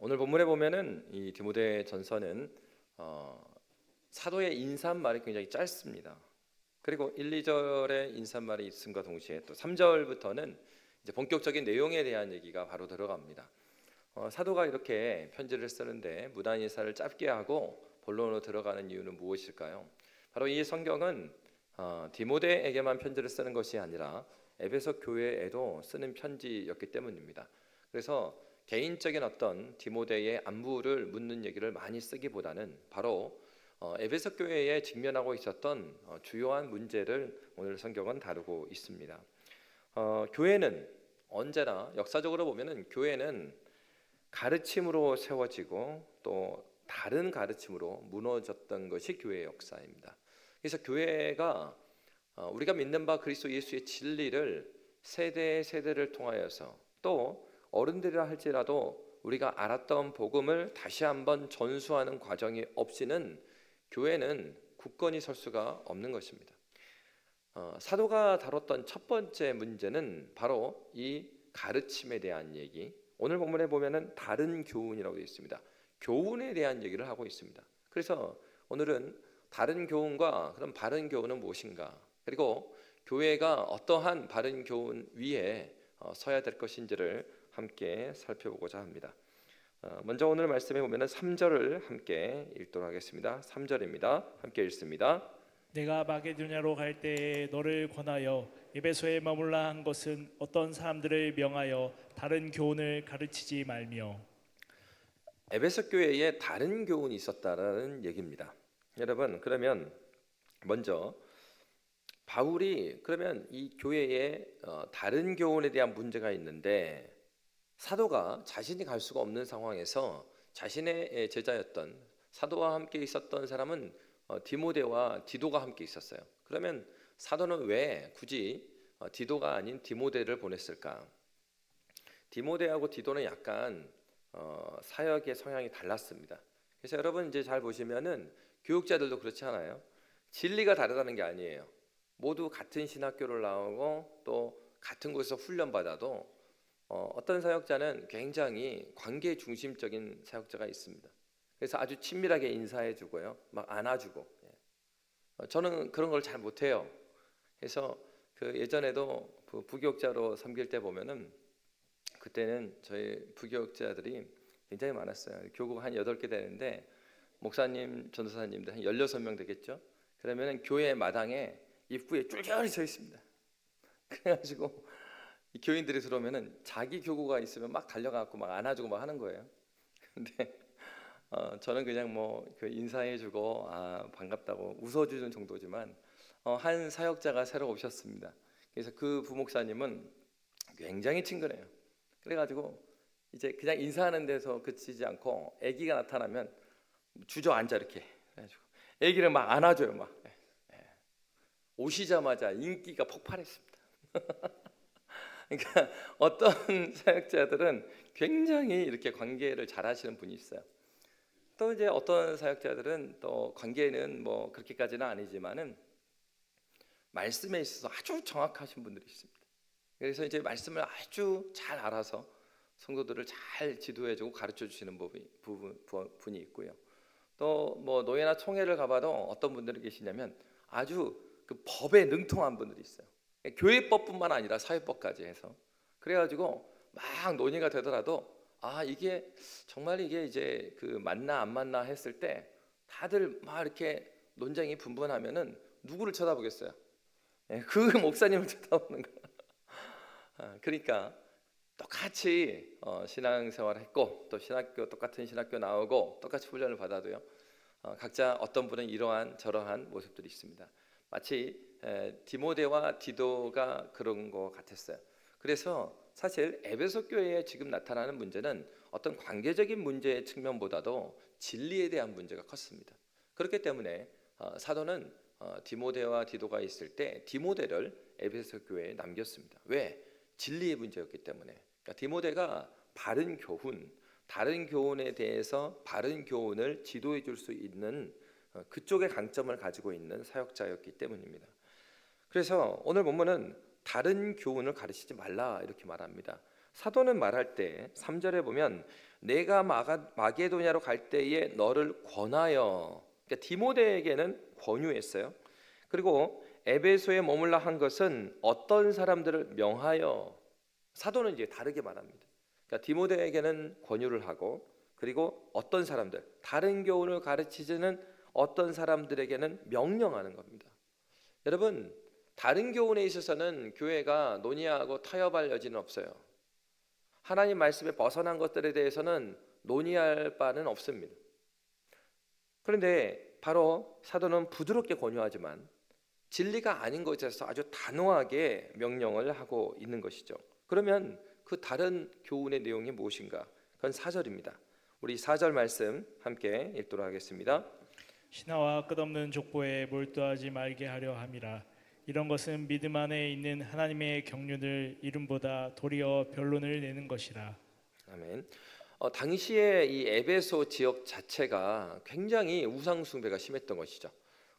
오늘 본문에 보면은 이 디모데 전서는 사도의 인사말이 굉장히 짧습니다. 그리고 1, 2절의 인사말이 있음과 동시에 또 3절부터는 이제 본격적인 내용에 대한 얘기가 바로 들어갑니다. 사도가 이렇게 편지를 쓰는데 무단 인사를 짧게 하고 본론으로 들어가는 이유는 무엇일까요? 바로 이 성경은 디모데에게만 편지를 쓰는 것이 아니라 에베소 교회에도 쓰는 편지였기 때문입니다. 그래서 개인적인 어떤 디모데의 안부를 묻는 얘기를 많이 쓰기보다는 바로 에베소 교회에 직면하고 있었던 주요한 문제를 오늘 성경은 다루고 있습니다. 교회는 언제나 역사적으로 보면은 교회는 가르침으로 세워지고 또 다른 가르침으로 무너졌던 것이 교회의 역사입니다. 그래서 교회가 우리가 믿는 바 그리스도 예수의 진리를 세대를 통하여서 또 어른들이라 할지라도 우리가 알았던 복음을 다시 한번 전수하는 과정이 없이는 교회는 굳건히 설 수가 없는 것입니다. 사도가 다뤘던 첫 번째 문제는 바로 이 가르침에 대한 얘기. 오늘 본문에 보면은 다른 교훈이라고 되어 있습니다. 교훈에 대한 얘기를 하고 있습니다. 그래서 오늘은 다른 교훈과 그럼 바른 교훈은 무엇인가, 그리고 교회가 어떠한 바른 교훈 위에 서야 될 것인지를 함께 살펴보고자 합니다. 먼저 오늘 말씀에 보면은 3절을 함께 읽도록 하겠습니다. 3절입니다. 함께 읽습니다. 내가 마게도냐로 갈 때에 너를 권하여 에베소에 머물라 한 것은 어떤 사람들을 명하여 다른 교훈을 가르치지 말며. 에베소 교회에 다른 교훈이 있었다는 얘기입니다. 여러분, 그러면 먼저 바울이 그러면 이 교회에 다른 교훈에 대한 문제가 있는데 사도가 자신이 갈 수가 없는 상황에서 자신의 제자였던 사도와 함께 있었던 사람은 디모데와 디도가 함께 있었어요. 그러면 사도는 왜 굳이 디도가 아닌 디모데를 보냈을까? 디모데하고 디도는 약간 사역의 성향이 달랐습니다. 그래서 여러분 이제 잘 보시면은 교육자들도 그렇지 않아요? 진리가 다르다는 게 아니에요. 모두 같은 신학교를 나오고 또 같은 곳에서 훈련받아도 어떤 사역자는 굉장히 관계 중심적인 사역자가 있습니다. 그래서 아주 친밀하게 인사해주고요, 막 안아주고. 저는 그런 걸 잘 못해요. 그래서 그 예전에도 부교육자로 섬길 때 보면은 그때는 저희 부교육자들이 굉장히 많았어요. 교구가 한 8개 되는데 목사님, 전도사님들 한 16명 되겠죠. 그러면은 교회 마당에 입구에 쫄쫄이 서 있습니다. 그래가지고 이 교인들이 들어오면은 자기 교구가 있으면 막 달려가고 막 안아주고 막 하는 거예요. 근데 저는 그냥 뭐 그 인사해주고 반갑다고 웃어주는 정도지만 한 사역자가 새로 오셨습니다. 그래서 그 부목사님은 굉장히 친근해요. 그래가지고 이제 그냥 인사하는 데서 그치지 않고 아기가 나타나면 주저앉아 이렇게 해가지고 아기를 막 안아줘요. 막 오시자마자 인기가 폭발했습니다. 그러니까 어떤 사역자들은 굉장히 이렇게 관계를 잘하시는 분이 있어요. 또 이제 어떤 사역자들은 또 관계는 뭐 그렇게까지는 아니지만은 말씀에 있어서 아주 정확하신 분들이 있습니다. 그래서 이제 말씀을 아주 잘 알아서 성도들을 잘 지도해주고 가르쳐 주시는 분이 있고요. 또 뭐 노예나 총회를 가봐도 어떤 분들이 계시냐면 아주 그 법에 능통한 분들이 있어요. 교회법뿐만 아니라 사회법까지 해서 그래가지고 막 논의가 되더라도 이게 정말 이게 이제 그 맞나 안 맞나 했을 때 다들 막 이렇게 논쟁이 분분하면은 누구를 쳐다보겠어요? 그 목사님을 쳐다보는 거야. 그러니까 똑같이 신앙생활을 했고 또 똑같은 신학교 나오고 똑같이 훈련을 받아도요, 각자 어떤 분은 이러한 저러한 모습들이 있습니다. 마치 디모데와 디도가 그런 것 같았어요. 그래서 사실 에베소 교회에 지금 나타나는 문제는 어떤 관계적인 문제의 측면보다도 진리에 대한 문제가 컸습니다. 그렇기 때문에 사도는 디모데와 디도가 있을 때 디모데를 에베소 교회에 남겼습니다. 왜? 진리의 문제였기 때문에. 그러니까 디모데가 바른 교훈, 다른 교훈에 대해서 바른 교훈을 지도해 줄 수 있는 그쪽의 강점을 가지고 있는 사역자였기 때문입니다. 그래서 오늘 본문은 다른 교훈을 가르치지 말라 이렇게 말합니다. 사도는 말할 때 3절에 보면 내가 마게도냐로 갈 때에 너를 권하여, 그러니까 디모데에게는 권유했어요. 그리고 에베소에 머물라 한 것은 어떤 사람들을 명하여, 사도는 이제 다르게 말합니다. 그러니까 디모데에게는 권유를 하고, 그리고 어떤 사람들, 다른 교훈을 가르치지는 어떤 사람들에게는 명령하는 겁니다. 여러분, 다른 교훈에 있어서는 교회가 논의하고 타협할 여지는 없어요. 하나님 말씀에 벗어난 것들에 대해서는 논의할 바는 없습니다. 그런데 바로 사도는 부드럽게 권유하지만 진리가 아닌 것에서 아주 단호하게 명령을 하고 있는 것이죠. 그러면 그 다른 교훈의 내용이 무엇인가? 그건 4절입니다. 우리 4절 말씀 함께 읽도록 하겠습니다. 신하와 끝없는 족보에 몰두하지 말게 하려 함이라. 이런 것은 믿음 안에 있는 하나님의 경륜을 이름보다 도리어 변론을 내는 것이라. 아멘. 당시에 이 에베소 지역 자체가 굉장히 우상 숭배가 심했던 것이죠.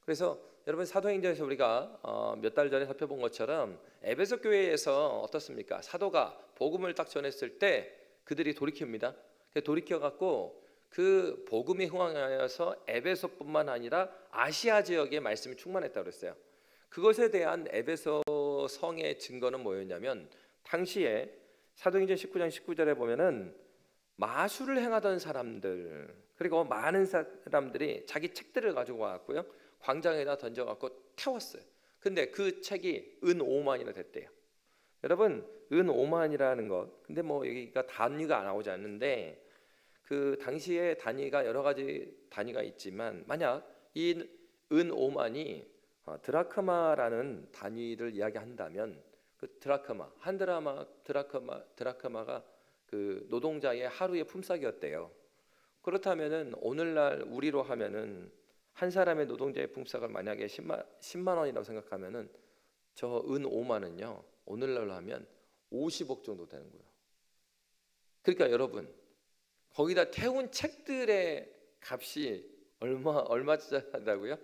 그래서 여러분 사도행전에서 우리가 몇 달 전에 살펴본 것처럼 에베소 교회에서 어떻습니까? 사도가 복음을 딱 전했을 때 그들이 돌이킵니다. 돌이켜 갖고 그 복음이 흥황하여서 에베소뿐만 아니라 아시아 지역에 말씀이 충만했다고 그랬어요. 그것에 대한 에베소 성의 증거는 뭐였냐면 당시에 사도행전 19장 19절에 보면은 마술을 행하던 사람들, 그리고 많은 사람들이 자기 책들을 가지고 왔고요, 광장에다 던져갖고 태웠어요. 근데 그 책이 은 5만이나 됐대요. 여러분, 은 5만이라는 것, 근데 뭐 여기가 단위가 나오지 않는데 그 당시에 단위가 여러 가지 단위가 있지만 만약 이 은 5만이 드라크마라는 단위를 이야기한다면 그 드라크마, 한 드라크마가 그 노동자의 하루의 품삯이었대요. 그렇다면은 오늘날 우리로 하면은 한 사람의 노동자의 품삯을 만약에 10만 원이라고 생각하면은 저 은 5만은요 오늘날로 하면 50억 정도 되는 거예요. 그러니까 여러분 거기다 태운 책들의 값이 얼마짜리 한다고요?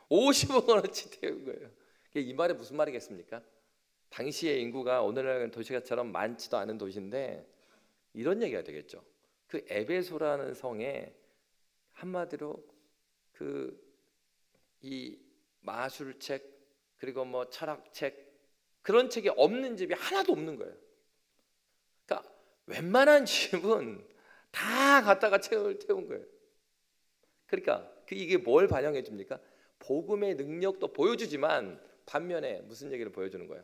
50억 원어치 태운 거예요. 이 말이 무슨 말이겠습니까? 당시의 인구가 오늘날 도시가처럼 많지도 않은 도시인데 이런 얘기가 되겠죠. 그 에베소라는 성에 한마디로 그 이 마술책 그리고 뭐 철학책 그런 책이 없는 집이 하나도 없는 거예요. 그러니까 웬만한 집은 다 갖다가 책을 태운 거예요. 그러니까 이게 뭘 반영해 줍니까? 복음의 능력도 보여주지만 반면에 무슨 얘기를 보여주는 거예요?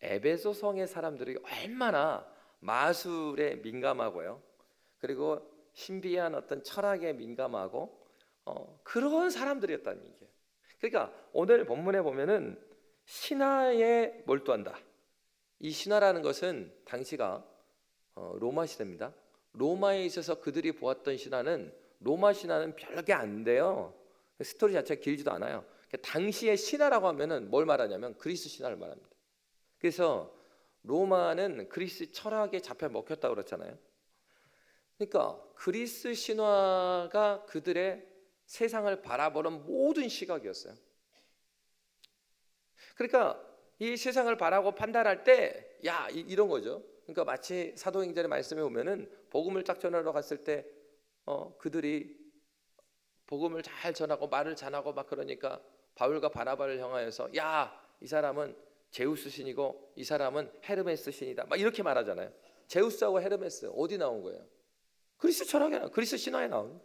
에베소 성의 사람들이 얼마나 마술에 민감하고요, 그리고 신비한 어떤 철학에 민감하고 그런 사람들이었다는 얘기예요. 그러니까 오늘 본문에 보면은 신화에 몰두한다. 이 신화라는 것은 당시가 로마 시대입니다. 로마에 있어서 그들이 보았던 신화는 로마 신화는 별게 안 돼요. 스토리 자체가 길지도 않아요. 당시의 신화라고 하면은 뭘 말하냐면 그리스 신화를 말합니다. 그래서 로마는 그리스 철학에 잡혀 먹혔다고 그랬잖아요. 그러니까 그리스 신화가 그들의 세상을 바라보는 모든 시각이었어요. 그러니까 이 세상을 바라고 판단할 때 이런 거죠. 그러니까 마치 사도행전의 말씀에 보면은 복음을 딱 전하러 갔을 때 그들이 복음을 잘 전하고 말을 잘하고 막 그러니까 바울과 바나바를 향하여서 이 사람은 제우스 신이고 이 사람은 헤르메스 신이다 막 이렇게 말하잖아요. 제우스하고 헤르메스 어디 나온 거예요? 그리스 철학에, 그리스 신화에 나온.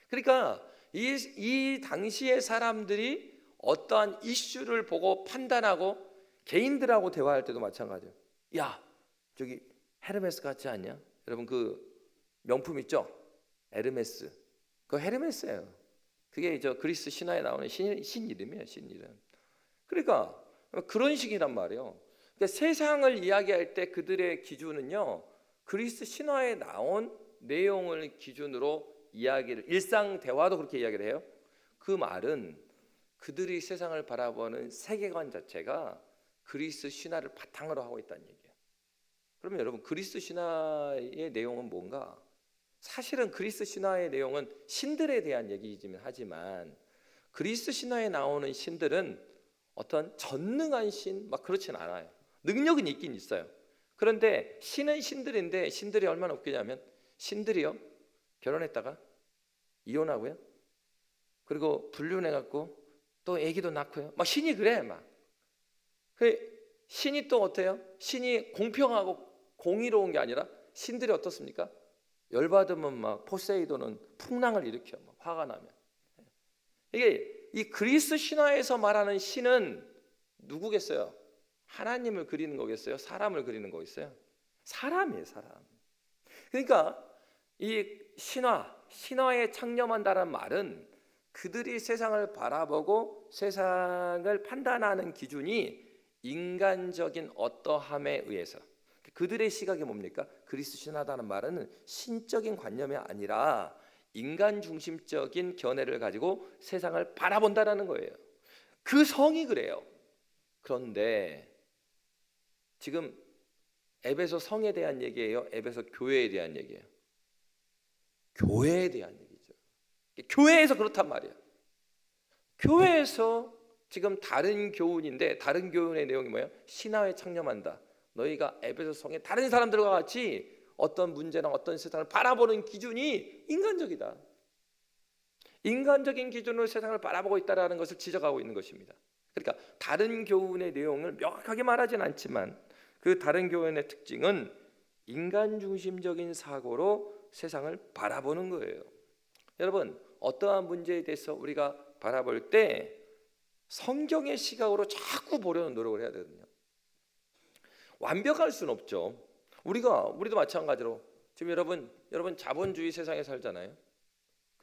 그러니까 이 당시의 사람들이 어떠한 이슈를 보고 판단하고 개인들하고 대화할 때도 마찬가지예요. 저기 헤르메스 같지 않냐? 여러분 그 명품 있죠? 에르메스. 그 헤르메스예요. 그게 저 그리스 신화에 나오는 신 이름이에요. 신 이름. 그러니까 그런 식이란 말이에요. 그러니까 세상을 이야기할 때 그들의 기준은요, 그리스 신화에 나온 내용을 기준으로 이야기를, 일상 대화도 그렇게 이야기를 해요. 그 말은 그들이 세상을 바라보는 세계관 자체가 그리스 신화를 바탕으로 하고 있다는 얘기예요. 그러면 여러분 그리스 신화의 내용은 뭔가? 사실은 그리스 신화의 내용은 신들에 대한 얘기이긴 하지만 그리스 신화에 나오는 신들은 어떤 전능한 신 막 그렇진 않아요. 능력은 있긴 있어요. 그런데 신은 신들인데 신들이 얼마나 웃기냐면 신들이요 결혼했다가 이혼하고요. 그리고 불륜해갖고 또 아기도 낳고요. 막 신이 그래 막. 그 신이 또 어때요? 신이 공평하고 공의로운 게 아니라 신들이 어떻습니까? 열받으면 막 포세이돈은 풍랑을 일으켜 막 화가 나면. 이게 이 그리스 신화에서 말하는 신은 누구겠어요? 하나님을 그리는 거겠어요? 사람을 그리는 거겠어요? 사람이에요, 사람. 그러니까 이 신화에 창념한다는 말은 그들이 세상을 바라보고 세상을 판단하는 기준이 인간적인 어떠함에 의해서, 그들의 시각이 뭡니까? 그리스 신화다는 말은 신적인 관념이 아니라 인간 중심적인 견해를 가지고 세상을 바라본다라는 거예요. 그 성이 그래요. 그런데 지금 에베소 성에 대한 얘기예요? 에베소 교회에 대한 얘기예요? 교회에 대한 얘기죠. 교회에서 그렇단 말이에요. 교회에서 지금 다른 교훈인데, 다른 교훈의 내용이 뭐예요? 신화에 창념한다. 너희가 에베소 성의 다른 사람들과 같이 어떤 문제나 어떤 세상을 바라보는 기준이 인간적이다. 인간적인 기준으로 세상을 바라보고 있다는 것을 지적하고 있는 것입니다. 그러니까 다른 교훈의 내용을 명확하게 말하진 않지만 그 다른 교훈의 특징은 인간 중심적인 사고로 세상을 바라보는 거예요. 여러분, 어떠한 문제에 대해서 우리가 바라볼 때 성경의 시각으로 자꾸 보려는 노력을 해야 되거든요. 완벽할 수는 없죠. 우리도 마찬가지로 지금 여러분 자본주의 세상에 살잖아요.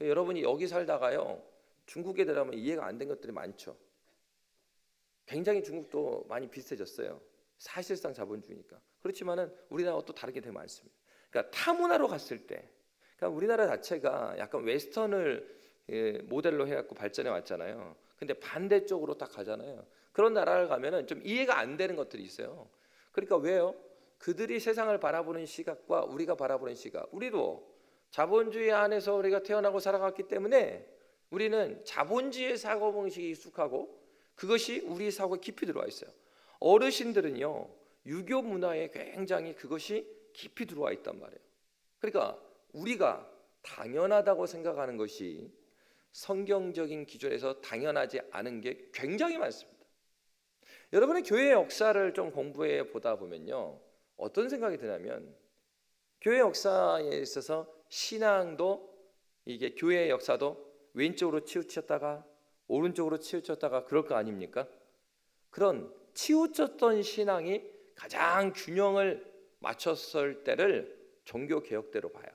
여러분이 여기 살다가요 중국에 들어가면 이해가 안 된 것들이 많죠. 굉장히 중국도 많이 비슷해졌어요. 사실상 자본주의니까. 그렇지만은 우리나라와 또 다르게 되게 많습니다. 그러니까 타문화로 갔을 때, 그러니까 우리나라 자체가 약간 웨스턴을 모델로 해갖고 발전해 왔잖아요. 근데 반대쪽으로 딱 가잖아요. 그런 나라를 가면은 좀 이해가 안 되는 것들이 있어요. 그러니까 왜요? 그들이 세상을 바라보는 시각과 우리가 바라보는 시각, 우리도 자본주의 안에서 우리가 태어나고 살아갔기 때문에 우리는 자본주의 사고방식이 익숙하고 그것이 우리 사고에 깊이 들어와 있어요. 어르신들은요 유교 문화에 굉장히 그것이 깊이 들어와 있단 말이에요. 그러니까 우리가 당연하다고 생각하는 것이 성경적인 기준에서 당연하지 않은 게 굉장히 많습니다. 여러분의 교회 역사를 좀 공부해 보다 보면요 어떤 생각이 드냐면 교회 역사에 있어서 신앙도 이게 교회의 역사도 왼쪽으로 치우쳤다가 오른쪽으로 치우쳤다가 그럴 거 아닙니까? 그런 치우쳤던 신앙이 가장 균형을 맞췄을 때를 종교개혁대로 봐요.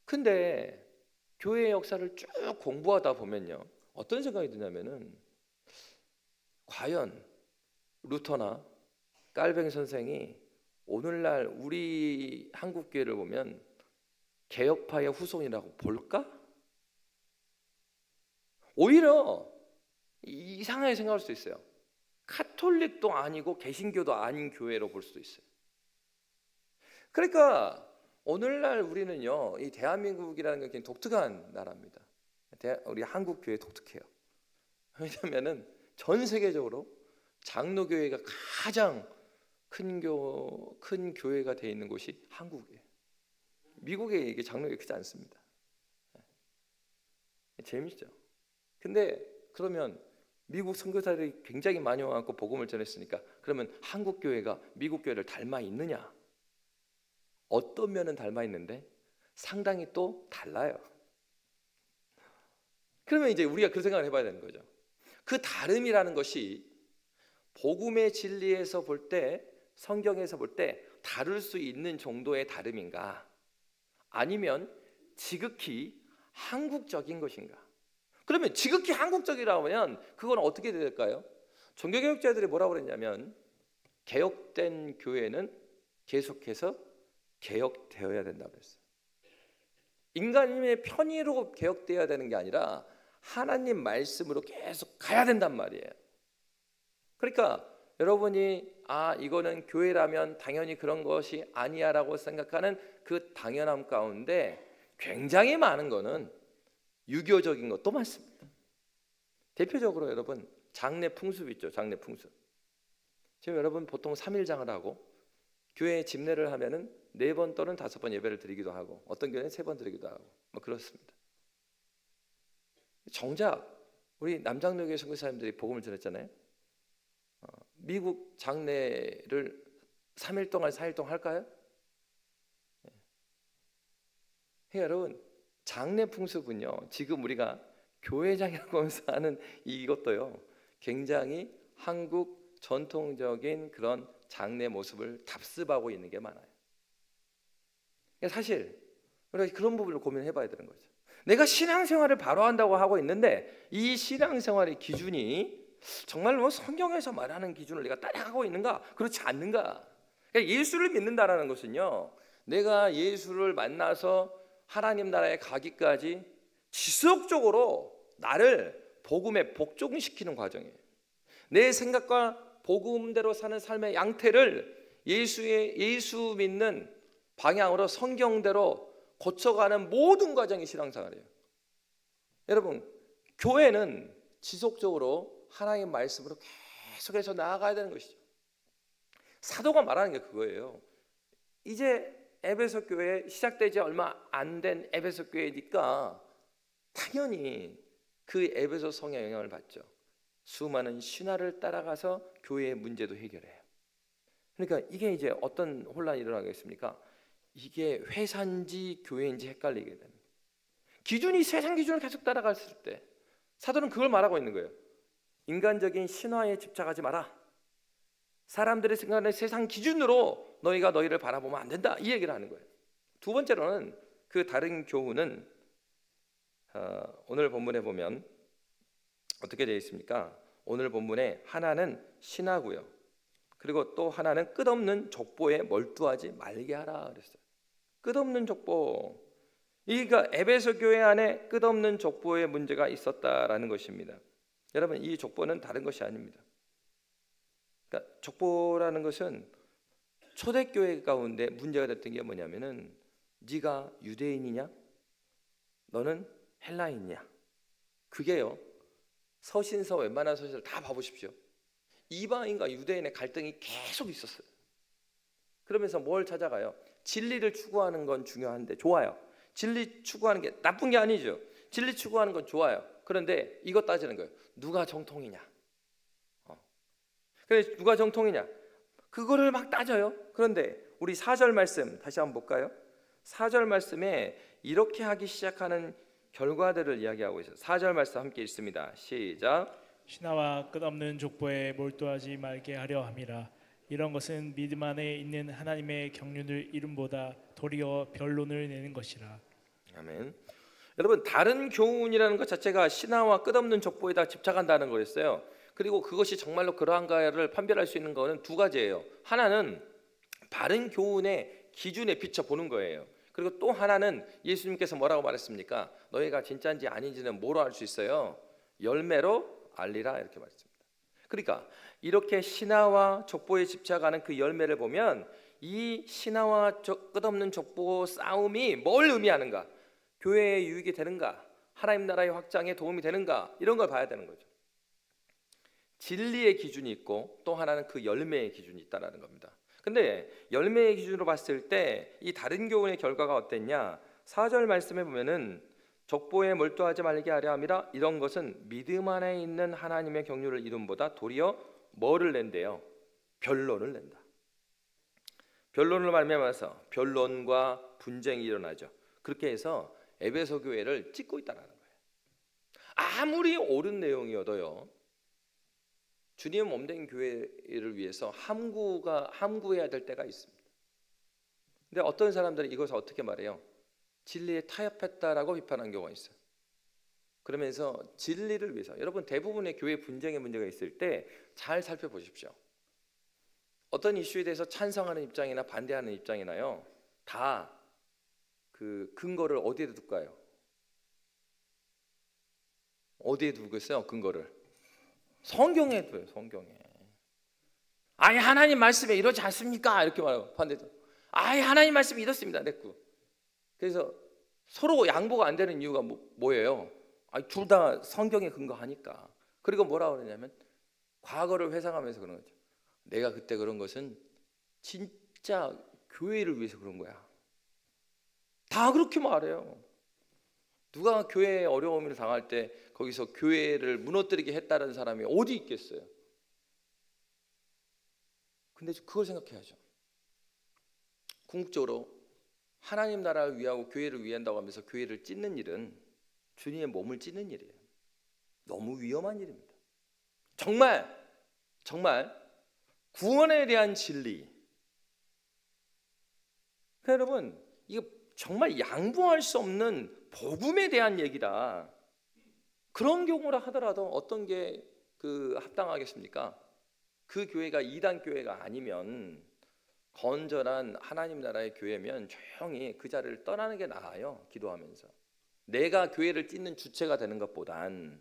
근데 교회의 역사를 쭉 공부하다 보면요 어떤 생각이 드냐면은 과연 루터나 깔뱅 선생이 오늘날 우리 한국교회를 보면 개혁파의 후손이라고 볼까? 오히려 이상하게 생각할 수도 있어요. 카톨릭도 아니고 개신교도 아닌 교회로 볼 수도 있어요. 그러니까 오늘날 우리는요 이 대한민국이라는 게 굉장히 독특한 나라입니다. 우리 한국 교회 독특해요. 왜냐하면은 전 세계적으로 장로교회가 가장 큰 교회가 되어 있는 곳이 한국이에요. 미국에 이게 장로교회 크지 않습니다. 재밌죠. 근데 그러면 미국 선교사들이 굉장히 많이 와서 복음을 전했으니까 그러면 한국 교회가 미국 교회를 닮아 있느냐? 어떤 면은 닮아 있는데 상당히 또 달라요. 그러면 이제 우리가 그 생각을 해봐야 되는 거죠. 그 다름이라는 것이 복음의 진리에서 볼 때, 성경에서 볼 때 다룰 수 있는 정도의 다름인가? 아니면 지극히 한국적인 것인가? 그러면 지극히 한국적이라고 하면 그건 어떻게 될까요? 종교개혁자들이 뭐라고 그랬냐면 개혁된 교회는 계속해서 개혁되어야 된다고 했어요. 인간의 편의로 개혁되어야 되는 게 아니라 하나님 말씀으로 계속 가야 된단 말이에요. 그러니까 여러분이 이거는 교회라면 당연히 그런 것이 아니야라고 생각하는 그 당연함 가운데 굉장히 많은 거는 유교적인 것도 많습니다. 대표적으로 여러분 장례 풍습 있죠. 장례 풍습. 지금 여러분 보통 3일장을 하고 교회 집례를 하면은 4번 또는 5번 예배를 드리기도 하고 어떤 교회는 3번 드리기도 하고 뭐 그렇습니다. 정작 우리 남장로교회 선교사님들이 복음을 전했잖아요. 미국 장례를 3일 동안 4일 동안 할까요? 여러분 장례 풍습은요 지금 우리가 교회장이라고 하면서 하는 이것도요 굉장히 한국 전통적인 그런 장례 모습을 답습하고 있는 게 많아요. 사실 우리가 그런 부분을 고민해 봐야 되는 거죠. 내가 신앙생활을 바로 한다고 하고 있는데 이 신앙생활의 기준이 정말 뭐 성경에서 말하는 기준을 내가 따라가고 있는가 그렇지 않는가. 그러니까 예수를 믿는다라는 것은요 내가 예수를 만나서 하나님 나라에 가기까지 지속적으로 나를 복음에 복종시키는 과정이에요. 내 생각과 복음대로 사는 삶의 양태를 예수 믿는 방향으로 성경대로 고쳐가는 모든 과정이 신앙생활이에요. 여러분 교회는 지속적으로 하나님의 말씀으로 계속해서 나아가야 되는 것이죠. 사도가 말하는 게 그거예요. 이제 에베소 교회 시작되지 얼마 안 된 에베소 교회니까 당연히 그 에베소 성의 영향을 받죠. 수많은 신화를 따라가서 교회의 문제도 해결해요. 그러니까 이게 이제 어떤 혼란이 일어나겠습니까? 이게 회사인지 교회인지 헷갈리게 됩니다. 기준이 세상 기준을 계속 따라갔을 때 사도는 그걸 말하고 있는 거예요. 인간적인 신화에 집착하지 마라. 사람들이 생각하는 세상 기준으로 너희가 너희를 바라보면 안 된다. 이 얘기를 하는 거예요. 두 번째로는 그 다른 교훈은 오늘 본문에 보면 어떻게 되어 있습니까? 오늘 본문에 하나는 신하고요. 그리고 또 하나는 끝없는 족보에 몰두하지 말게 하라 그랬어요. 끝없는 족보. 그러니까 에베소 교회 안에 끝없는 족보의 문제가 있었다라는 것입니다. 여러분 이 족보는 다른 것이 아닙니다. 그러니까 족보라는 것은 초대교회 가운데 문제가 됐던 게 뭐냐면은 네가 유대인이냐? 너는 헬라인이냐? 그게요. 서신서 웬만한 서신을 다 봐보십시오. 이방인과 유대인의 갈등이 계속 있었어요. 그러면서 뭘 찾아가요? 진리를 추구하는 건 중요한데 좋아요. 진리 추구하는 게 나쁜 게 아니죠. 진리 추구하는 건 좋아요. 그런데 이것 따지는 거예요. 누가 정통이냐? 그래 누가 정통이냐? 그거를 막 따져요. 그런데 우리 4절 말씀 다시 한번 볼까요? 4절 말씀에 이렇게 하기 시작하는 결과들을 이야기하고 있어요. 4절 말씀 함께 읽습니다. 시작. 신하와 끝없는 족보에 몰두하지 말게 하려 함이라. 이런 것은 믿음 안에 있는 하나님의 경륜을 이름보다 도리어 변론을 내는 것이라. 아멘. 여러분 다른 교훈이라는 것 자체가 신하와 끝없는 족보에다 집착한다는 거였어요. 그리고 그것이 정말로 그러한가를 판별할 수 있는 것은 두 가지예요. 하나는 바른 교훈의 기준에 비춰 보는 거예요. 그리고 또 하나는 예수님께서 뭐라고 말했습니까? 너희가 진짜인지 아닌지는 뭐로 알 수 있어요? 열매로 알리라 이렇게 말했습니다. 그러니까 이렇게 신하와 족보에 집착하는 그 열매를 보면 이 신하와 끝없는 족보 싸움이 뭘 의미하는가? 교회에 유익이 되는가? 하나님 나라의 확장에 도움이 되는가? 이런 걸 봐야 되는 거죠. 진리의 기준이 있고 또 하나는 그 열매의 기준이 있다는 겁니다. 근데 열매의 기준으로 봤을 때 이 다른 교훈의 결과가 어땠냐? 4절 말씀에 보면은 족보에 몰두하지 말게 하려 함이라. 이런 것은 믿음 안에 있는 하나님의 경륜을 이름보다 도리어 뭐를 낸대요? 변론을 낸다. 변론을 말미암아서 변론과 분쟁이 일어나죠. 그렇게 해서 에베소 교회를 찢고 있다는 거예요. 아무리 옳은 내용이어도요. 주님 몸된 교회를 위해서 함구해야 될 때가 있습니다. 근데 어떤 사람들은 이것을 어떻게 말해요? 진리에 타협했다라고 비판한 경우가 있어요. 그러면서 진리를 위해서 여러분 대부분의 교회 분쟁의 문제가 있을 때 잘 살펴보십시오. 어떤 이슈에 대해서 찬성하는 입장이나 반대하는 입장이나요. 다 그 근거를 어디에 둘까요? 어디에 두고 있어요? 근거를 성경에 둬요. 성경에. 아니 하나님 말씀에 이러지 않습니까? 이렇게 말하고 반대도. 아니 하나님 말씀이 이렇습니다. 냈고. 그래서 서로 양보가 안 되는 이유가 뭐예요? 둘 다 성경에 근거하니까. 그리고 뭐라고 그러냐면 과거를 회상하면서 그런 거죠. 내가 그때 그런 것은 진짜 교회를 위해서 그런 거야. 다 그렇게 말해요. 누가 교회에 어려움을 당할 때 거기서 교회를 무너뜨리게 했다는 사람이 어디 있겠어요? 근데 그걸 생각해야죠. 궁극적으로 하나님 나라를 위하고 교회를 위한다고 하면서 교회를 찢는 일은 주님의 몸을 찢는 일이에요. 너무 위험한 일입니다. 정말 구원에 대한 진리. 그러니까 여러분, 이거 정말 양보할 수 없는 복음에 대한 얘기다. 그런 경우라 하더라도 어떤 게 합당하겠습니까? 그 교회가 이단 교회가 아니면, 건전한 하나님 나라의 교회면 조용히 그 자리를 떠나는 게 나아요. 기도하면서 내가 교회를 찢는 주체가 되는 것보단,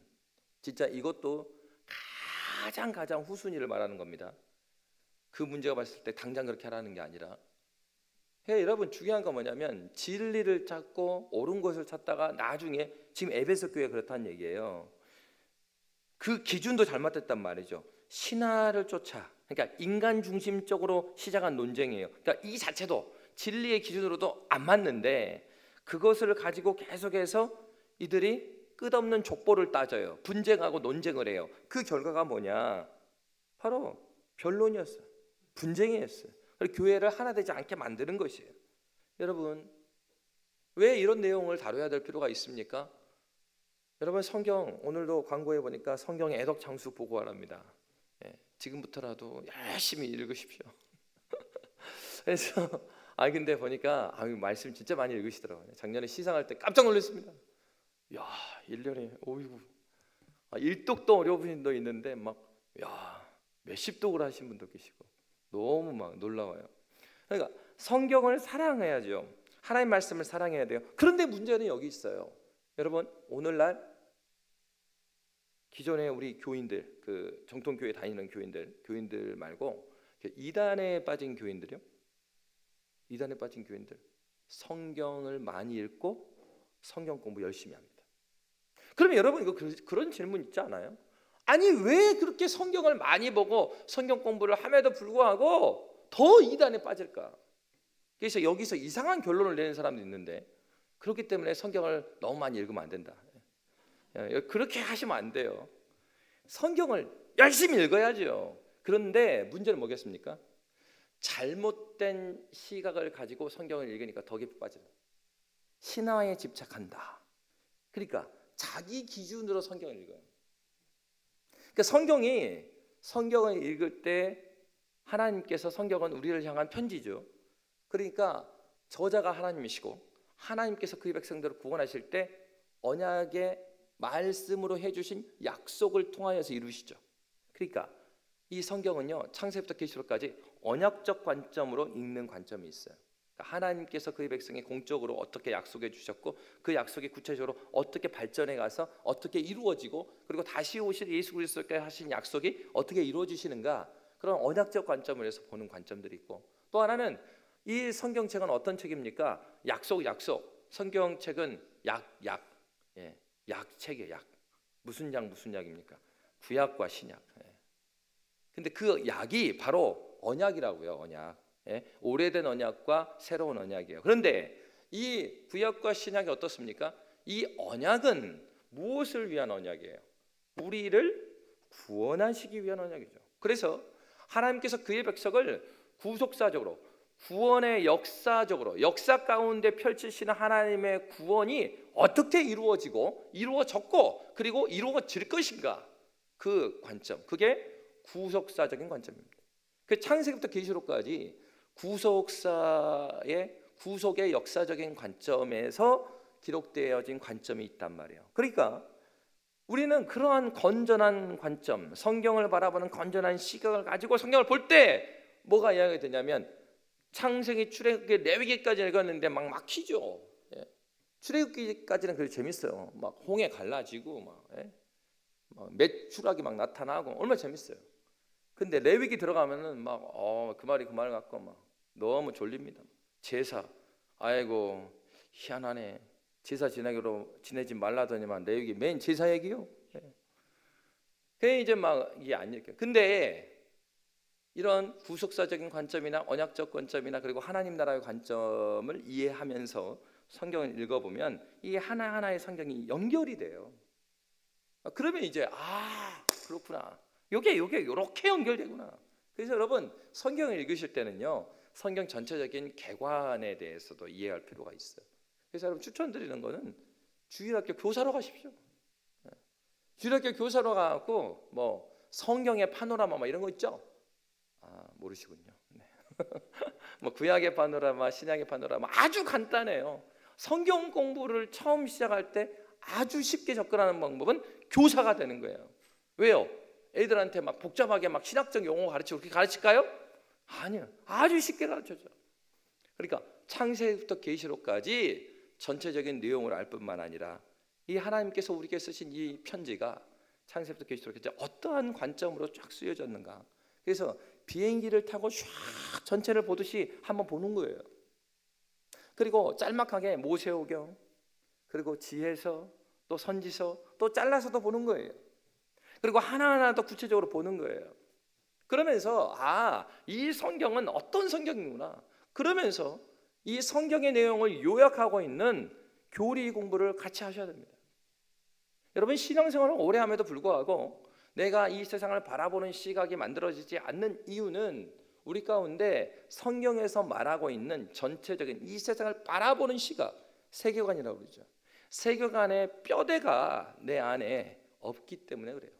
진짜 이것도 가장 후순위를 말하는 겁니다. 그 문제가 봤을 때 당장 그렇게 하라는 게 아니라, 여러분 중요한 건 뭐냐면 진리를 찾고 옳은 것을 찾다가 나중에, 지금 에베소 교회 그렇다는 얘기예요. 그 기준도 잘못됐단 말이죠. 신화를 쫓아, 그러니까 인간 중심적으로 시작한 논쟁이에요. 그러니까 이 자체도 진리의 기준으로도 안 맞는데, 그것을 가지고 계속해서 이들이 끝없는 족보를 따져요. 분쟁하고 논쟁을 해요. 그 결과가 뭐냐? 바로 변론이었어요. 분쟁이었어요. 교회를 하나 되지 않게 만드는 것이에요. 여러분, 왜 이런 내용을 다뤄야 될 필요가 있습니까? 여러분, 성경 오늘도 광고해 보니까 성경 애덕장수 보고하랍니다. 지금부터라도 열심히 읽으십시오. 그래서 근데 보니까 말씀 진짜 많이 읽으시더라고요. 작년에 시상할 때 깜짝 놀랐습니다. 야, 1년에 오이구, 일독도 어려운 분도 있는데 몇십 독을 하신 분도 계시고 너무 막 놀라워요. 그러니까 성경을 사랑해야죠. 하나님 말씀을 사랑해야 돼요. 그런데 문제는 여기 있어요. 여러분, 오늘날 기존에 우리 교인들, 그 정통교회 다니는 교인들 말고 이단에 빠진 교인들이요. 이단에 빠진 교인들, 성경을 많이 읽고 성경 공부 열심히 합니다. 그러면 여러분, 이거 그런 질문 있지 않아요? 아니, 왜 그렇게 성경을 많이 보고 성경 공부를 함에도 불구하고 더 이단에 빠질까? 그래서 여기서 이상한 결론을 내는 사람도 있는데, 그렇기 때문에 성경을 너무 많이 읽으면 안 된다. 그렇게 하시면 안 돼요. 성경을 열심히 읽어야죠. 그런데 문제는 뭐겠습니까? 잘못된 시각을 가지고 성경을 읽으니까 더 깊이 빠져요. 신화에 집착한다. 그러니까 자기 기준으로 성경을 읽어요. 그러니까 성경을 읽을 때 하나님께서, 성경은 우리를 향한 편지죠. 그러니까 저자가 하나님이시고 하나님께서 그의 백성들을 구원하실 때 언약의 말씀으로 해주신 약속을 통하여서 이루시죠. 그러니까 이 성경은요, 창세기부터 계시록까지 언약적 관점으로 읽는 관점이 있어요. 그러니까 하나님께서 그의 백성에 공적으로 어떻게 약속해 주셨고, 그 약속이 구체적으로 어떻게 발전해 가서 어떻게 이루어지고, 그리고 다시 오실 예수 그리스도께 하신 약속이 어떻게 이루어지시는가, 그런 언약적 관점을 해서 보는 관점들이 있고, 또 하나는 이 성경책은 어떤 책입니까? 약속. 성경책은 약책이에요. 무슨 약입니까? 구약과 신약. 근데 그 약이 바로 언약이라고요. 언약. 오래된 언약과 새로운 언약이에요. 그런데 이 구약과 신약이 어떻습니까? 이 언약은 무엇을 위한 언약이에요? 우리를 구원하시기 위한 언약이죠. 그래서 하나님께서 그의 백성을 구속사적으로, 구원의 역사 가운데 펼치시는 하나님의 구원이 어떻게 이루어졌고 그리고 이루어질 것인가, 그 관점, 그게 구속사적인 관점입니다. 그 창세기부터 계시록까지 구속의 역사적인 관점에서 기록되어진 관점이 있단 말이에요. 그러니까 우리는 그러한 건전한 관점, 성경을 바라보는 건전한 시각을 가지고 성경을 볼 때 뭐가 이야기가 되냐면, 창세기, 출애굽기, 레위기까지 읽었는데 막 막히죠. 출애굽기까지는 그래도 재밌어요. 막 홍해 갈라지고 막 메추라기 막 나타나고 얼마나 재밌어요. 근데 레위기 들어가면은 그 말 갖고 막 너무 졸립니다. 제사, 아이고 희한하네. 제사 지내지 말라더니만 레위기 맨 제사 얘기요. 그게 이제 막 이게 안 읽혀요. 근데 이런 구속사적인 관점이나 언약적 관점이나 그리고 하나님 나라의 관점을 이해하면서 성경을 읽어보면 이 하나하나의 성경이 연결이 돼요. 그러면 이제 그렇구나, 요게 이렇게 연결되구나. 그래서 여러분 성경을 읽으실 때는요, 성경 전체적인 개관에 대해서도 이해할 필요가 있어요. 그래서 여러분 추천드리는 거는 주일학교 교사로 가십시오. 주일학교 교사로 가고 뭐 성경의 파노라마 뭐 이런 거 있죠? 모르시군요. 네. 뭐 구약의 파노라마, 신약의 파노라마 아주 간단해요. 성경 공부를 처음 시작할 때 아주 쉽게 접근하는 방법은 교사가 되는 거예요. 왜요? 애들한테 막 복잡하게 막 신학적 용어 가르치고 그렇게 가르칠까요? 아니요. 아주 쉽게 가르쳐줘. 그러니까 창세기부터 계시록까지 전체적인 내용을 알 뿐만 아니라 이 하나님께서 우리에게 쓰신 이 편지가 창세기부터 계시록까지 어떠한 관점으로 쫙 쓰여졌는가. 그래서 비행기를 타고 쫙 전체를 보듯이 한번 보는 거예요. 그리고 짤막하게 모세오경, 그리고 지혜서, 또 선지서, 또 잘라서도 보는 거예요. 그리고 하나하나 더 구체적으로 보는 거예요. 그러면서 이 성경은 어떤 성경이구나. 그러면서 이 성경의 내용을 요약하고 있는 교리 공부를 같이 하셔야 됩니다. 여러분 신앙생활을 오래 함에도 불구하고 내가 이 세상을 바라보는 시각이 만들어지지 않는 이유는 우리 가운데 성경에서 말하고 있는 전체적인 이 세상을 바라보는 시각, 세계관이라고 그러죠. 세계관의 뼈대가 내 안에 없기 때문에 그래요.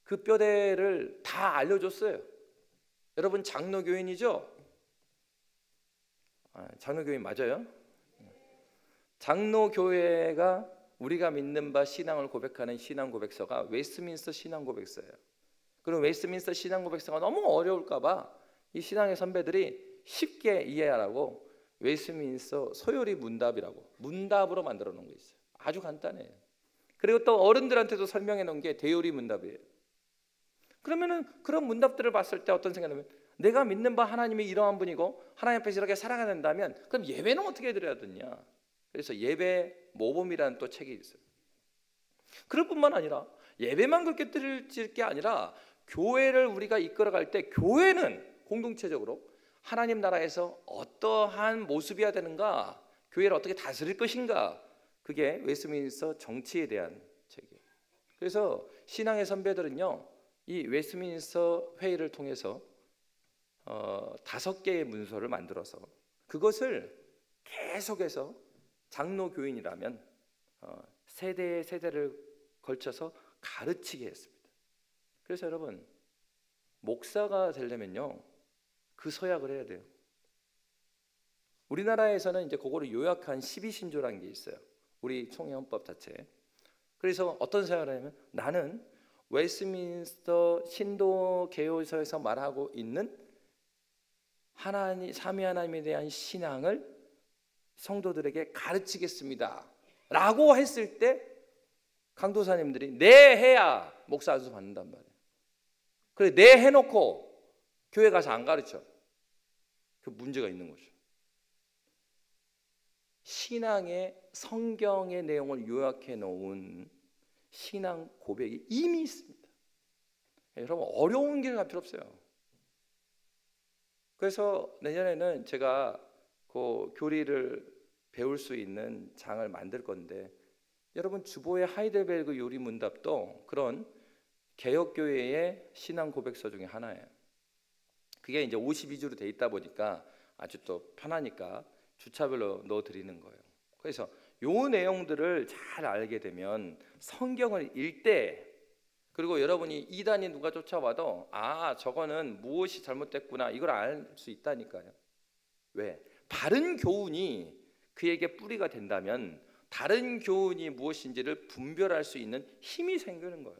그 뼈대를 다 알려줬어요. 여러분 장로교인이죠? 장로교인 맞아요? 장로교회가 우리가 믿는 바 신앙을 고백하는 신앙고백서가 웨스트민스터 신앙고백서예요. 그럼 웨스트민스터 신앙고백서가 너무 어려울까 봐 이 신앙의 선배들이 쉽게 이해하라고 웨스트민스터 소요리 문답이라고 문답으로 만들어 놓은 거 있어요. 아주 간단해요. 그리고 또 어른들한테도 설명해 놓은 게 대요리 문답이에요. 그러면은 그런 문답들을 봤을 때 어떤 생각이 나면 내가 믿는 바 하나님이 이러한 분이고 하나님 앞에서 이렇게 살아가야 된다면 그럼 예배는 어떻게 드려야 되냐. 그래서 예배 모범이라는 또 책이 있어요. 그럴 뿐만 아니라 예배만 그렇게 드릴 게 아니라 교회를 우리가 이끌어갈 때 교회는 공동체적으로 하나님 나라에서 어떠한 모습이어야 되는가, 교회를 어떻게 다스릴 것인가, 그게 웨스트민스터 정치에 대한 책이에요. 그래서 신앙의 선배들은요, 이 웨스트민스터 회의를 통해서 5개의 문서를 만들어서 그것을 계속해서 장로 교인이라면 세대의 세대를 걸쳐서 가르치게 했습니다. 그래서 여러분 목사가 되려면요 그 서약을 해야 돼요. 우리나라에서는 이제 그거를 요약한 12신조라는 게 있어요. 우리 총회헌법 자체에. 그래서 어떤 서약을 하냐면 나는 웨스트민스터 신도 개요서에서 말하고 있는 하나님 삼위 하나님에 대한 신앙을 성도들에게 가르치겠습니다 라고 했을 때 강도사님들이 네 해야 목사 안수 받는단 말이에요. 그래 네 해놓고 교회 가서 안 가르쳐. 그 문제가 있는 거죠. 신앙의 성경의 내용을 요약해 놓은 신앙 고백이 이미 있습니다. 여러분 어려운 길 갈 필요 없어요. 그래서 내년에는 제가 그 교리를 배울 수 있는 장을 만들 건데 여러분 주보의 하이델베르그 요리 문답도 그런 개혁교회의 신앙 고백서 중에 하나예요. 그게 이제 52주로 돼 있다 보니까 아주 또 편하니까 주차별로 넣어 드리는 거예요. 그래서 요 내용들을 잘 알게 되면 성경을 읽을 때 그리고 여러분이 이단이 누가 쫓아와도 저거는 무엇이 잘못됐구나 이걸 알 수 있다니까요. 왜? 바른 교훈이 그에게 뿌리가 된다면 다른 교훈이 무엇인지를 분별할 수 있는 힘이 생기는 거예요.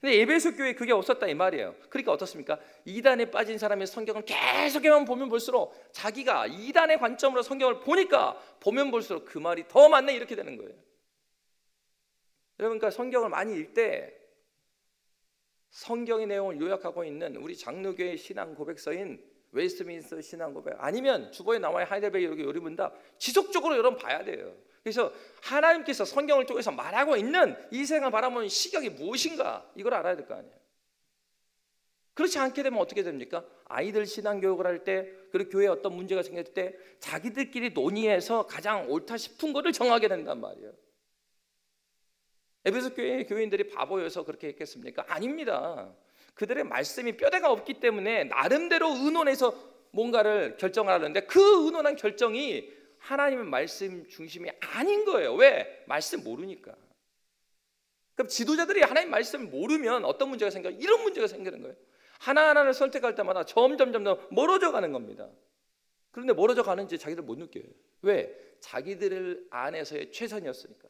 근데 에베소 교회에 그게 없었다 이 말이에요. 그러니까 어떻습니까? 이단에 빠진 사람의 성경을 계속해만 보면 볼수록 자기가 이단의 관점으로 성경을 보니까 보면 볼수록 그 말이 더 맞네 이렇게 되는 거예요. 여러분 그러니까 성경을 많이 읽을 때 성경의 내용을 요약하고 있는 우리 장로교회 신앙 고백서인 웨스트민스터 신앙 고백 아니면 주보에 나와야 하이델베르그 요리 문답 지속적으로 여러분 봐야 돼요. 그래서 하나님께서 성경을 통해서 말하고 있는 이 세상을 바라보는 시각이 무엇인가 이걸 알아야 될 거 아니에요. 그렇지 않게 되면 어떻게 됩니까? 아이들 신앙교육을 할 때, 그리고 교회에 어떤 문제가 생길 때 자기들끼리 논의해서 가장 옳다 싶은 것을 정하게 된단 말이에요. 에베소 교회의 교인들이 바보여서 그렇게 했겠습니까? 아닙니다. 그들의 말씀이 뼈대가 없기 때문에 나름대로 의논해서 뭔가를 결정을 하는데, 그 의논한 결정이 하나님의 말씀 중심이 아닌 거예요. 왜? 말씀 모르니까. 그럼 지도자들이 하나님 말씀을 모르면 어떤 문제가 생겨요? 이런 문제가 생기는 거예요. 하나하나를 선택할 때마다 점점 멀어져 가는 겁니다. 그런데 멀어져 가는지 자기들 못 느껴요. 왜? 자기들 안에서의 최선이었으니까.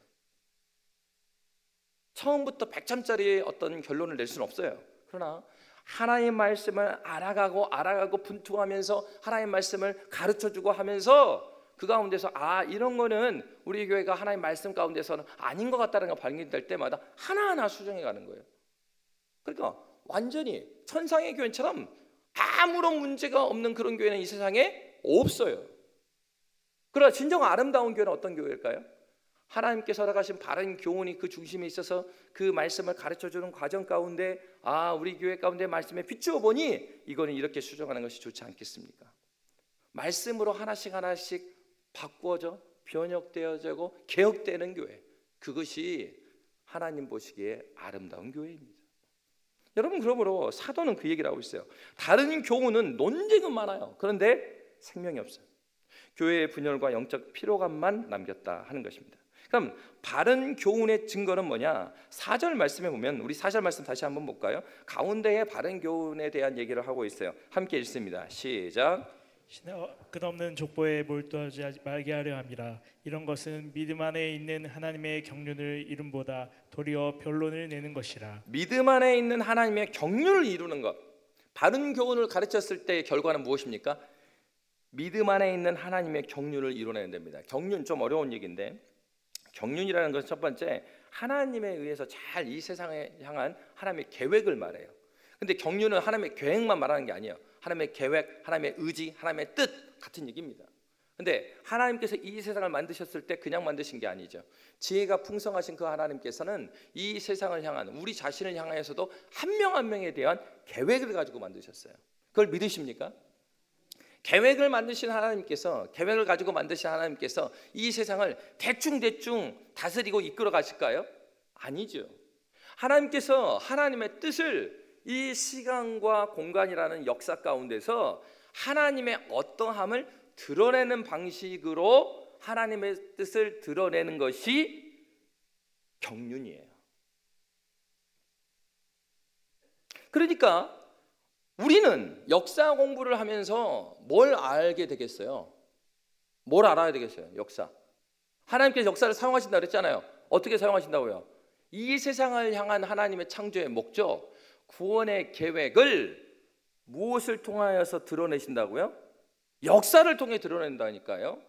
처음부터 100점짜리 어떤 결론을 낼 수는 없어요. 그러나 하나님 말씀을 알아가고 분투하면서 하나님 말씀을 가르쳐주고 하면서 그 가운데서 이런 거는 우리 교회가 하나님 말씀 가운데서는 아닌 것 같다는 걸 발견될 때마다 하나하나 수정해 가는 거예요. 그러니까 완전히 천상의 교회처럼 아무런 문제가 없는 그런 교회는 이 세상에 없어요. 그러나 진정 아름다운 교회는 어떤 교회일까요? 하나님께서 허락하신 바른 교훈이 그 중심에 있어서 그 말씀을 가르쳐주는 과정 가운데 우리 교회 가운데 말씀에 비추어 보니 이거는 이렇게 수정하는 것이 좋지 않겠습니까? 말씀으로 하나씩 바꾸어져 변혁되어지고 개혁되는 교회, 그것이 하나님 보시기에 아름다운 교회입니다. 여러분, 그러므로 사도는 그 얘기를 하고 있어요. 다른 교훈은 논쟁은 많아요. 그런데 생명이 없어요. 교회의 분열과 영적 피로감만 남겼다 하는 것입니다. 그럼 바른 교훈의 증거는 뭐냐? 4절 말씀에 보면, 우리 4절 말씀 다시 한번 볼까요? 가운데에 바른 교훈에 대한 얘기를 하고 있어요. 함께 읽습니다. 시작. 끝없는 족보에 몰두하지 말게 하려 함이라. 이런 것은 믿음 안에 있는 하나님의 경륜을 이름보다 도리어 변론을 내는 것이라. 믿음 안에 있는 하나님의 경륜을 이루는 것, 바른 교훈을 가르쳤을 때의 결과는 무엇입니까? 믿음 안에 있는 하나님의 경륜을 이루어내는 됩니다. 경륜 좀 어려운 얘기인데, 경륜이라는 것은 첫 번째, 하나님에 의해서 잘 이 세상에 향한 하나님의 계획을 말해요. 근데 경륜은 하나님의 계획만 말하는 게 아니에요. 하나님의 계획, 하나님의 의지, 하나님의 뜻 같은 얘기입니다. 근데 하나님께서 이 세상을 만드셨을 때 그냥 만드신 게 아니죠. 지혜가 풍성하신 그 하나님께서는 이 세상을 향한, 우리 자신을 향해서도 한 명 한 명에 대한 계획을 가지고 만드셨어요. 그걸 믿으십니까? 계획을 가지고 만드신 하나님께서 이 세상을 대충 다스리고 이끌어 가실까요? 아니죠. 하나님께서 하나님의 뜻을 이 시간과 공간이라는 역사 가운데서 하나님의 어떠함을 드러내는 방식으로 하나님의 뜻을 드러내는 것이 경륜이에요. 그러니까 우리는 역사 공부를 하면서 뭘 알게 되겠어요? 뭘 알아야 되겠어요? 역사. 하나님께서 역사를 사용하신다고 그랬잖아요. 어떻게 사용하신다고요? 이 세상을 향한 하나님의 창조의 목적, 구원의 계획을 무엇을 통하여서 드러내신다고요? 역사를 통해 드러낸다니까요.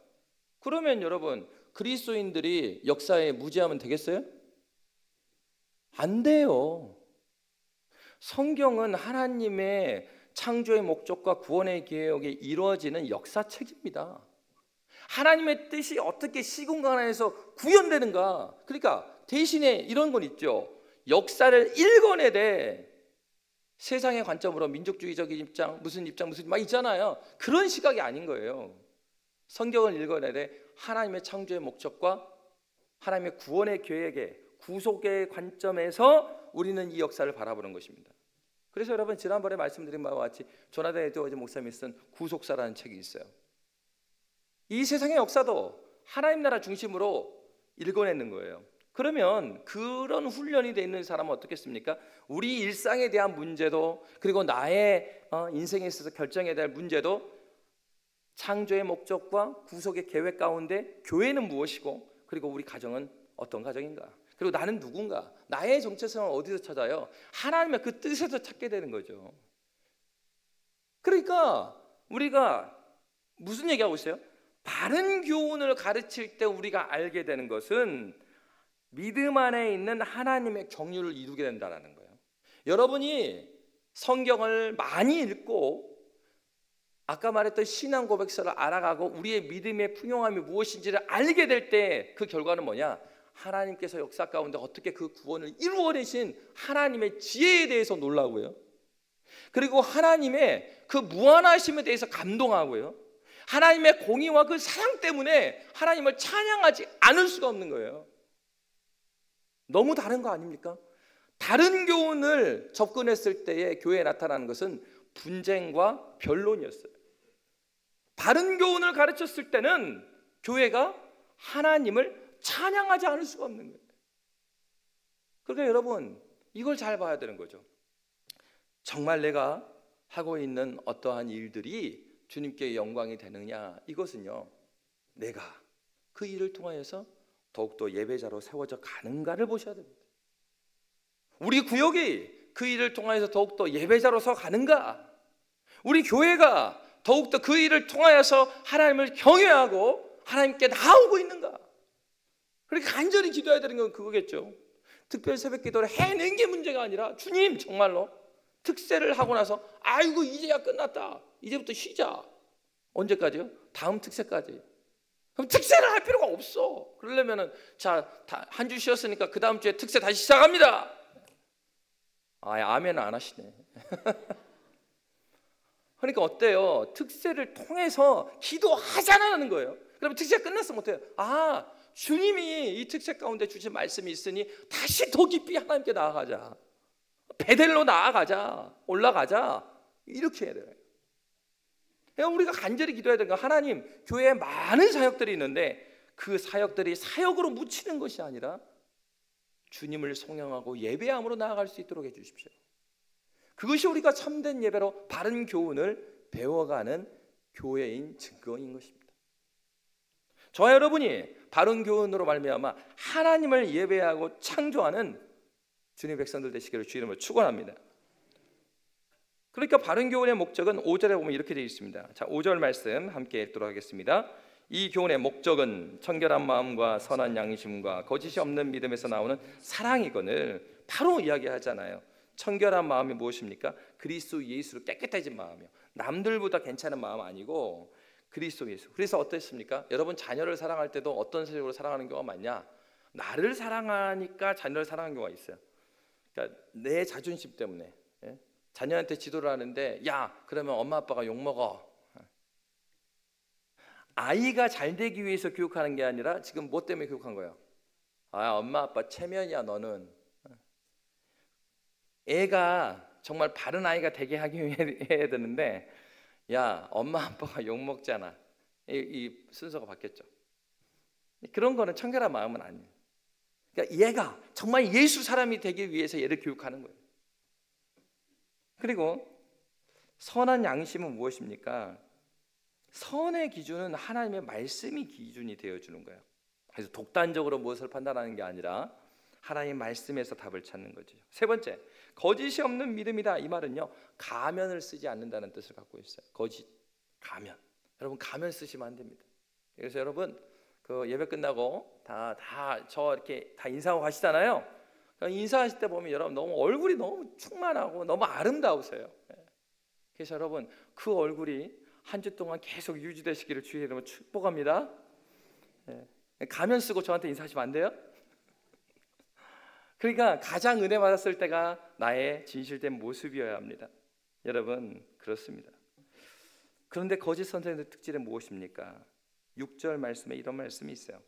그러면 여러분, 그리스도인들이 역사에 무지하면 되겠어요? 안 돼요. 성경은 하나님의 창조의 목적과 구원의 계획이 이루어지는 역사책입니다. 하나님의 뜻이 어떻게 시공간에서 구현되는가. 그러니까 대신에 이런 건 있죠. 역사를 읽어내되 세상의 관점으로 민족주의적인 입장, 무슨 막 있잖아요. 그런 시각이 아닌 거예요. 성경을 읽어내되 하나님의 창조의 목적과 하나님의 구원의 계획의 구속의 관점에서 우리는 이 역사를 바라보는 것입니다. 그래서 여러분, 지난번에 말씀드린 바와 같이 조나단 에드워즈 목사님이 쓴 구속사라는 책이 있어요. 이 세상의 역사도 하나님 나라 중심으로 읽어내는 거예요. 그러면 그런 훈련이 돼 있는 사람은 어떻겠습니까? 우리 일상에 대한 문제도, 그리고 나의 인생에 있어서 결정해야 될 문제도 창조의 목적과 구속의 계획 가운데 교회는 무엇이고, 그리고 우리 가정은 어떤 가정인가, 그리고 나는 누군가, 나의 정체성을 어디서 찾아요? 하나님의 그 뜻에서 찾게 되는 거죠. 그러니까 우리가 무슨 얘기하고 있어요? 바른 교훈을 가르칠 때 우리가 알게 되는 것은 믿음 안에 있는 하나님의 경륜을 이루게 된다는 거예요. 여러분이 성경을 많이 읽고 아까 말했던 신앙 고백서를 알아가고 우리의 믿음의 풍요함이 무엇인지를 알게 될 때 그 결과는 뭐냐? 하나님께서 역사 가운데 어떻게 그 구원을 이루어내신 하나님의 지혜에 대해서 놀라고요. 그리고 하나님의 그 무한하심에 대해서 감동하고요, 하나님의 공의와 그 사랑 때문에 하나님을 찬양하지 않을 수가 없는 거예요. 너무 다른 거 아닙니까? 다른 교훈을 접근했을 때에 교회에 나타나는 것은 분쟁과 변론이었어요. 다른 교훈을 가르쳤을 때는 교회가 하나님을 찬양하지 않을 수가 없는 거예요. 그러니까 여러분, 이걸 잘 봐야 되는 거죠. 정말 내가 하고 있는 어떠한 일들이 주님께 영광이 되느냐, 이것은요, 내가 그 일을 통하여서 더욱더 예배자로 세워져 가는가를 보셔야 됩니다. 우리 구역이 그 일을 통하여서 더욱더 예배자로서 가는가, 우리 교회가 더욱더 그 일을 통하여서 하나님을 경외하고 하나님께 나오고 있는가. 그렇게 간절히 기도해야 되는 건 그거겠죠. 특별 새벽 기도를 해낸 게 문제가 아니라, 주님 정말로 특세를 하고 나서 아이고 이제야 끝났다, 이제부터 쉬자. 언제까지요? 다음 특세까지. 그럼 특세를 할 필요가 없어. 그러려면은 자, 한 주 쉬었으니까 그 다음 주에 특세 다시 시작합니다. 아멘 안 하시네. 그러니까 어때요? 특세를 통해서 기도하자는 거예요. 그러면 특세가 끝났으면 어때요? 주님이 이 특세 가운데 주신 말씀이 있으니 다시 더 깊이 하나님께 나아가자, 베델로 나아가자, 올라가자, 이렇게 해야 돼요. 우리가 간절히 기도해야 되는 건, 하나님, 교회에 많은 사역들이 있는데 그 사역들이 사역으로 묻히는 것이 아니라 주님을 송영하고 예배함으로 나아갈 수 있도록 해주십시오. 그것이 우리가 참된 예배로 바른 교훈을 배워가는 교회인 증거인 것입니다. 저와 여러분이 바른 교훈으로 말미암아 하나님을 예배하고 창조하는 주님의 백성들 되시기를 주 이름으로 축원합니다. 그러니까 바른 교훈의 목적은 5절에 보면 이렇게 되어 있습니다. 자, 5절 말씀 함께 읽도록 하겠습니다. 이 교훈의 목적은 청결한 마음과 선한 양심과 거짓이 없는 믿음에서 나오는 사랑이거늘 바로 이야기하잖아요. 청결한 마음이 무엇입니까? 그리스도 예수로 깨끗해진 마음이요. 남들보다 괜찮은 마음 아니고 그리스도 예수. 그래서 어떻습니까? 여러분 자녀를 사랑할 때도 어떤 식으로 사랑하는 경우가 많냐? 나를 사랑하니까 자녀를 사랑하는 경우가 있어요. 그러니까 내 자존심 때문에, 예? 자녀한테 지도를 하는데, 야 그러면 엄마 아빠가 욕먹어. 아이가 잘 되기 위해서 교육하는 게 아니라 지금 뭐 때문에 교육한 거예요? 엄마 아빠 체면이야 너는. 애가 정말 바른 아이가 되게 하기 위해 해야 되는데, 야 엄마 아빠가 욕먹잖아, 이 순서가 바뀌었죠. 그런 거는 청결한 마음은 아니에요. 그러니까 얘가 정말 예수 사람이 되기 위해서 얘를 교육하는 거예요. 그리고 선한 양심은 무엇입니까? 선의 기준은 하나님의 말씀이 기준이 되어주는 거예요. 그래서 독단적으로 무엇을 판단하는 게 아니라 하나님 말씀에서 답을 찾는 거죠. 세 번째, 거짓이 없는 믿음이다. 이 말은요, 가면을 쓰지 않는다는 뜻을 갖고 있어요. 거짓, 가면. 여러분 가면 쓰시면 안 됩니다. 그래서 여러분 그 예배 끝나고 저 이렇게 다 인사하고 가시잖아요. 인사하실 때 보면 여러분 너무 얼굴이 너무 충만하고 너무 아름다우세요. 그래서 여러분 그 얼굴이 한 주 동안 계속 유지되시기를 주의 이름으로 축복합니다. 가면 쓰고 저한테 인사하시면 안 돼요? 그러니까 가장 은혜 받았을 때가 나의 진실된 모습이어야 합니다. 여러분 그렇습니다. 그런데 거짓 선생님의 특질은 무엇입니까? 6절 말씀에 이런 말씀이 있어요.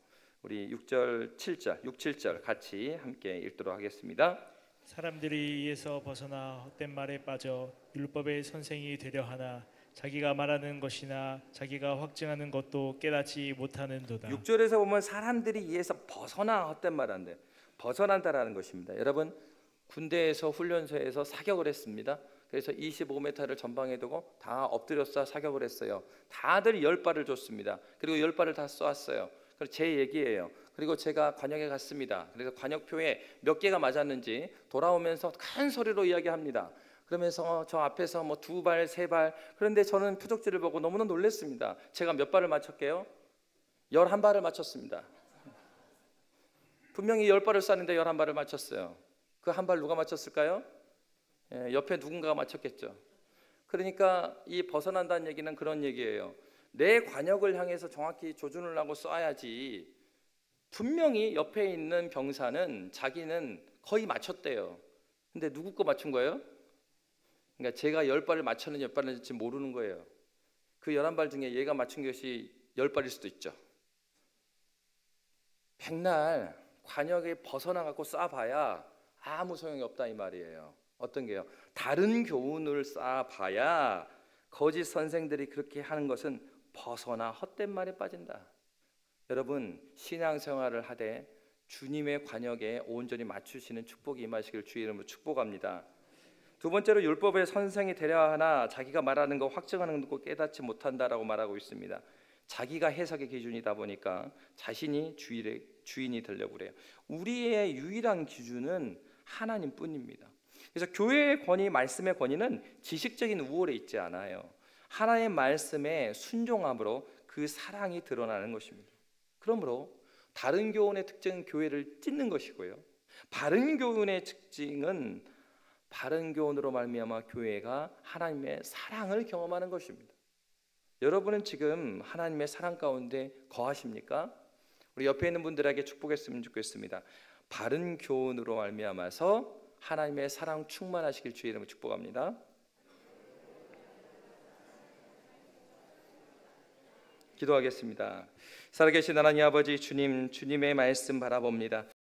우리 6절, 7절, 6, 7절 같이 함께 읽도록 하겠습니다. 사람들이 이에서 벗어나 헛된 말에 빠져 율법의 선생이 되려 하나 자기가 말하는 것이나 자기가 확증하는 것도 깨닫지 못하는도다. 6절에서 보면 사람들이 이에서 벗어나 헛된 말 한대. 벗어난다라는 것입니다. 여러분 군대에서 훈련소에서 사격을 했습니다. 그래서 25m를 전방에 두고 다 엎드려서 사격을 했어요. 다들 10발을 줬습니다. 그리고 10발을 다 쏘았어요. 그래서 제 얘기예요. 그리고 제가 관역에 갔습니다. 그래서 관역표에 몇 개가 맞았는지 돌아오면서 큰 소리로 이야기합니다. 그러면서 저 앞에서 뭐 2발, 3발. 그런데 저는 표적지를 보고 너무나 놀랐습니다. 제가 몇 발을 맞췄게요? 11발을 맞췄습니다. 분명히 10발을 쐈는데 11발을 맞췄어요. 그 한 발 누가 맞췄을까요? 옆에 누군가가 맞췄겠죠. 그러니까 이 벗어난다는 얘기는 그런 얘기예요. 내 관역을 향해서 정확히 조준을 하고 쏴야지. 분명히 옆에 있는 병사는 자기는 거의 맞췄대요. 근데 누구 거 맞춘 거예요? 그러니까 제가 10발을 맞췄는지 몇 발을 맞췄는지 모르는 거예요. 그 11발 중에 얘가 맞춘 것이 10발일 수도 있죠. 백날 관역에 벗어나 갖고 쌓아봐야 아무 소용이 없다 이 말이에요. 어떤 게요? 다른 교훈을 쌓아봐야 거짓 선생들이 그렇게 하는 것은 벗어나 헛된 말에 빠진다. 여러분, 신앙생활을 하되 주님의 관역에 온전히 맞추시는 축복이 임하시길 주의 이름으로 축복합니다. 두 번째로, 율법의 선생이 되려 하나 자기가 말하는 거 확증하는 거 깨닫지 못한다라고 말하고 있습니다. 자기가 해석의 기준이다 보니까 자신이 주인이 되려고 그래요. 우리의 유일한 기준은 하나님뿐입니다. 그래서 교회의 권위, 말씀의 권위는 지식적인 우월에 있지 않아요. 하나님의 말씀에 순종함으로 그 사랑이 드러나는 것입니다. 그러므로 다른 교훈의 특징은 교회를 찢는 것이고요, 바른 교훈의 특징은 바른 교훈으로 말미암아 교회가 하나님의 사랑을 경험하는 것입니다. 여러분은 지금 하나님의 사랑 가운데 거하십니까? 우리 옆에 있는 분들에게 축복했으면 좋겠습니다. 바른 교훈으로 말미암아서 하나님의 사랑 충만하시길 주의 이름으로 축복합니다. 기도하겠습니다. 살아계신 하나님 아버지, 주님의 말씀 바라봅니다.